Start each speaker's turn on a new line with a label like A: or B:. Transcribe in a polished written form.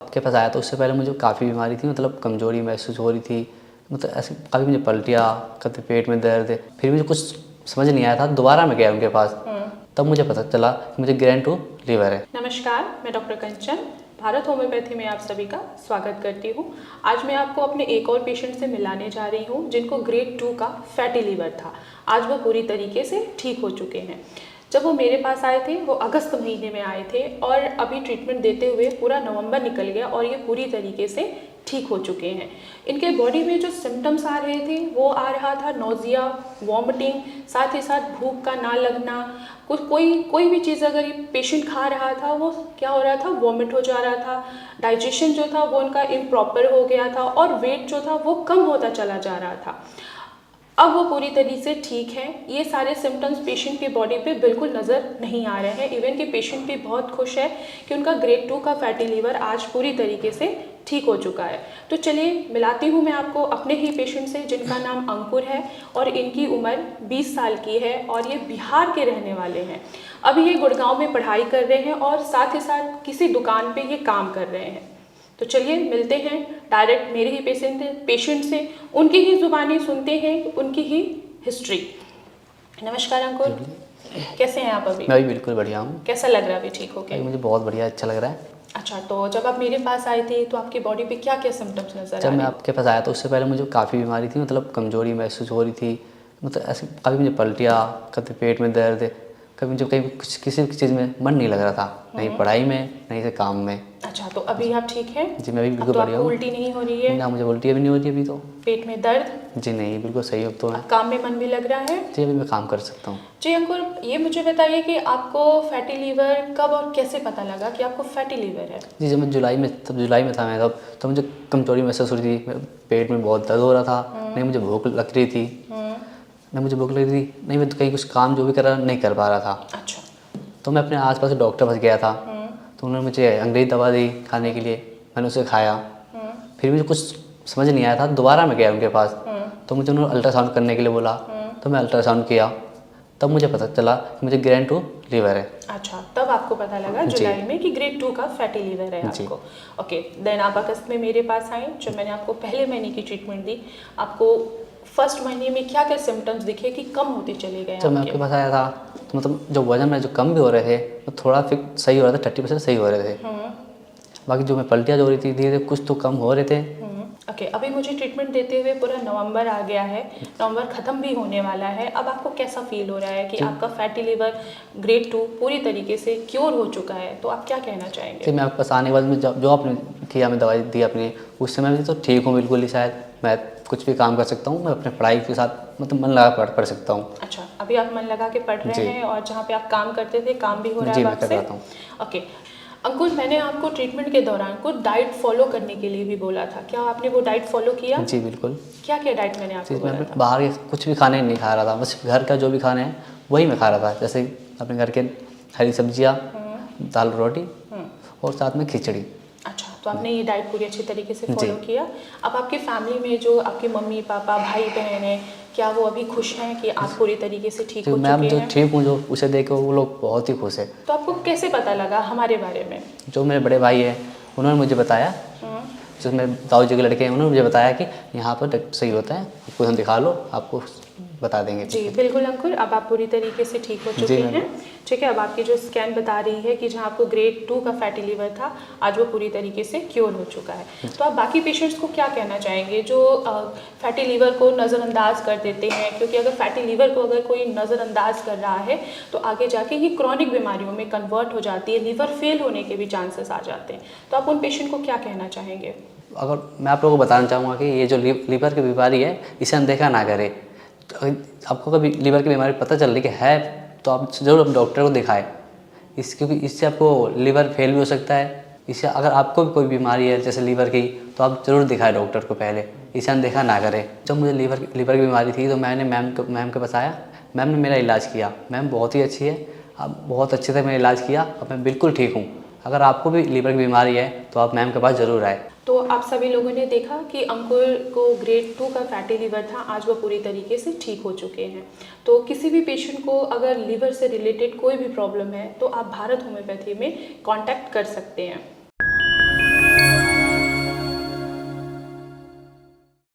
A: आपके पास आया तो उससे पहले मुझे काफ़ी बीमारी थी, मतलब कमज़ोरी महसूस हो रही थी, मतलब ऐसे काफ़ी मुझे पलटियाँ, कभी पेट में दर्द। फिर मुझे कुछ समझ नहीं आया था, दोबारा मैं गया उनके पास, तब मुझे पता चला कि मुझे ग्रैंड 2 लीवर है।
B: नमस्कार, मैं डॉक्टर कंचन भारत होम्योपैथी में आप सभी का स्वागत करती हूँ। आज मैं आपको अपने एक और पेशेंट से मिलाने जा रही हूँ जिनको ग्रेड 2 का फैटी लीवर था। आज वो पूरी तरीके से ठीक हो चुके हैं। जब वो मेरे पास आए थे वो अगस्त महीने में आए थे और अभी ट्रीटमेंट देते हुए पूरा नवंबर निकल गया और ये पूरी तरीके से ठीक हो चुके हैं। इनके बॉडी में जो सिम्टम्स आ रहे थे वो आ रहा था नोजिया, वॉमिटिंग, साथ ही साथ भूख का ना लगना, कोई भी चीज़ अगर ये पेशेंट खा रहा था वो क्या हो रहा था, वॉमिट हो जा रहा था, डाइजेशन जो था वो उनका इम्प्रॉपर हो गया था और वेट जो था वो कम होता चला जा रहा था। अब वो पूरी तरीके से ठीक है। ये सारे सिम्टम्स पेशेंट की बॉडी पे बिल्कुल नज़र नहीं आ रहे हैं। इवन कि पेशेंट भी बहुत खुश है कि उनका ग्रेड 2 का फैटी लीवर आज पूरी तरीके से ठीक हो चुका है। तो चलिए मिलाती हूँ मैं आपको अपने ही पेशेंट से जिनका नाम अंकुर है और इनकी उम्र 20 साल की है और ये बिहार के रहने वाले हैं। अभी ये गुड़गांव में पढ़ाई कर रहे हैं और साथ ही साथ किसी दुकान पे ये काम कर रहे हैं। तो चलिए मिलते हैं डायरेक्ट मेरे ही पेशेंट से, उनकी ही ज़ुबानी सुनते हैं, उनकी ही हिस्ट्री। नमस्कार अंकुर, कैसे हैं आप अभी?
A: मैं भी बिल्कुल बढ़िया हूँ।
B: कैसा लग रहा है अभी ठीक हो के?
A: मुझे बहुत बढ़िया अच्छा लग रहा है।
B: अच्छा, तो जब आप मेरे पास आए थे तो आपकी बॉडी पे क्या क्या सिम्टम्स नजर आ रहे?
A: जब मैं आपके पास आया तो उससे पहले मुझे काफ़ी बीमारी थी, मतलब कमज़ोरी महसूस हो रही थी, मतलब ऐसे काफ़ी मुझे पलटियाँ, कभी पेट में दर्द, कभी मुझे कहीं किसी भी चीज़ में मन नहीं लग रहा था, नहीं पढ़ाई में नहीं से काम में।
B: अच्छा, तो अभी आप ठीक हैं?
A: जी मैं भी बिल्कुल
B: तो
A: बढ़िया
B: आपको
A: हूँ।
B: उल्टी नहीं हो रही है?
A: ना मुझे उल्टी भी नहीं हो रही अभी तो।
B: पेट में दर्द?
A: जी नहीं, बिल्कुल सही अब तो मैं।
B: काम में मन भी लग रहा है?
A: जी अभी मैं काम कर सकता हूँ।
B: जी अंकुर, ये मुझे बताइए कि आपको फैटी लीवर कब और कैसे पता लगा कि आपको फैटी लीवर है?
A: जी जब मैं जुलाई में था मैं तब तो मुझे कमज़ोरी महसूस हो रही थी, पेट में बहुत दर्द हो रहा था, नहीं मुझे भूख लग रही थी, नहीं मैं तो कहीं कुछ काम जो भी कर रहा नहीं कर पा रहा था।
B: अच्छा।
A: तो मैं अपने आसपास डॉक्टर पास गया था, तो उन्होंने मुझे अंग्रेजी दवा दी खाने के लिए, मैंने उसे खाया। फिर मुझे कुछ समझ नहीं आया था, दोबारा मैं गया उनके पास, तो मुझे उन्होंने अल्ट्रासाउंड करने के लिए बोला, तो मैं अल्ट्रासाउंड किया, तब मुझे पता चला कि मुझे ग्रैंड 2 लीवर है।
B: अच्छा, तब आपको पता लगा जुलाई में कि ग्रेड 2 का फैटी लीवर है आपको। ओके, देन आप अगस्त में मेरे पास आए, जब मैंने आपको पहले महीने की ट्रीटमेंट दी, आपको फर्स्ट महीने में क्या क्या सिम्टम्स दिखे कि कम होते चले गए?
A: जब मैं आपके पास आया था तो मतलब जो वजन में जो कम भी हो रहे थे तो थोड़ा फिर सही हो रहा था, 30% सही हो रहे थे। बाकी जो मैं पलटियाँ जो हो रही थी धीरे धीरे कुछ तो कम हो रहे थे।
B: ओके, अभी मुझे ट्रीटमेंट देते हुए पूरा नवंबर आ गया है, नवंबर ख़त्म भी होने वाला है। अब आपको कैसा फील हो रहा है कि आपका फैटी लीवर ग्रेड 2 पूरी तरीके से क्योर हो चुका है? तो आप क्या कहना चाहेंगे?
A: फिर मैं आपके पास आने के बाद में जो आपने किया, मैं दवाई दी अपनी, उस समय भी तो ठीक हूँ बिल्कुल ही, शायद मैं कुछ भी काम कर सकता हूँ, मैं अपने पढ़ाई के साथ मतलब मन लगा पढ़ सकता हूँ।
B: अच्छा, अभी आप मन लगा के पढ़ रहे हैं और जहाँ पे आप काम करते थे काम भी हो रहा है
A: मैं कर रहा हूँ।
B: ओके अंकुर, मैंने आपको ट्रीटमेंट के दौरान कुछ डाइट फॉलो करने के लिए भी बोला था, क्या आपने वो डाइट फॉलो किया?
A: जी बिल्कुल।
B: क्या क्या डाइट मैंने आपको बोला था?
A: बाहर के कुछ भी खाने नहीं खा रहा था, बस घर का जो भी खाना है वही मैं खा रहा था, जैसे अपने घर के हरी सब्जियाँ, दाल रोटी और साथ में खिचड़ी।
B: अच्छा, तो आपने ये डाइट पूरी अच्छी तरीके से फॉलो किया। अब आपकी फैमिली में जो आपके मम्मी पापा भाई बहन हैं, क्या वो अभी खुश हैं कि आप पूरी तरीके से ठीक हो चुके हैं?
A: मैं जो ठीक हूँ, जो उसे देख के वो लोग बहुत ही खुश है।
B: तो आपको कैसे पता लगा हमारे बारे में?
A: जो मेरे बड़े भाई हैं उन्होंने मुझे बताया, जो मेरे दाऊ जी के लड़के हैं उन्होंने मुझे बताया कि यहाँ पर सही होता है, आपको हम दिखा लो, आपको बता देंगे।
B: जी बिल्कुल अंकुर, अब आप पूरी तरीके से ठीक हो चुके हैं। ठीक है, अब आपकी जो स्कैन बता रही है कि जहाँ आपको ग्रेड 2 का फैटी लीवर था आज वो पूरी तरीके से क्योर हो चुका है। तो आप बाकी पेशेंट्स को क्या कहना चाहेंगे जो फैटी लीवर को नज़रअंदाज कर देते हैं? क्योंकि अगर फैटी लीवर को अगर कोई नज़रअंदाज कर रहा है तो आगे जाके ये क्रॉनिक बीमारियों में कन्वर्ट हो जाती है, लीवर फेल होने के भी चांसेस आ जाते हैं। तो आप उन पेशेंट को क्या कहना चाहेंगे?
A: अगर मैं आप लोगों को बताना चाहूँगा कि ये जो लीवर की बीमारी है इसे अनदेखा ना करें। तो आपको कभी लीवर की बीमारी पता चल रही कि है तो आप ज़रूर डॉक्टर को दिखाएं, क्योंकि इससे आपको लीवर फेल भी हो सकता है। इससे अगर आपको भी कोई बीमारी है जैसे लीवर की तो आप ज़रूर दिखाएं डॉक्टर को पहले, इसे अनदेखा ना करें। जब मुझे लीवर की बीमारी थी तो मैंने मैम के पास आया, मैम ने मेरा इलाज किया। मैम बहुत ही अच्छी है, आप बहुत अच्छे से मेरा इलाज किया, अब मैं बिल्कुल ठीक हूँ। अगर आपको भी लीवर की बीमारी है तो आप मैम के पास ज़रूर आए।
B: तो आप सभी लोगों ने देखा कि अंकुर को ग्रेड 2 का फैटी लीवर था, आज वो पूरी तरीके से ठीक हो चुके हैं। तो किसी भी पेशेंट को अगर लीवर से रिलेटेड कोई भी प्रॉब्लम है तो आप भारत होम्योपैथी में कांटेक्ट कर सकते हैं।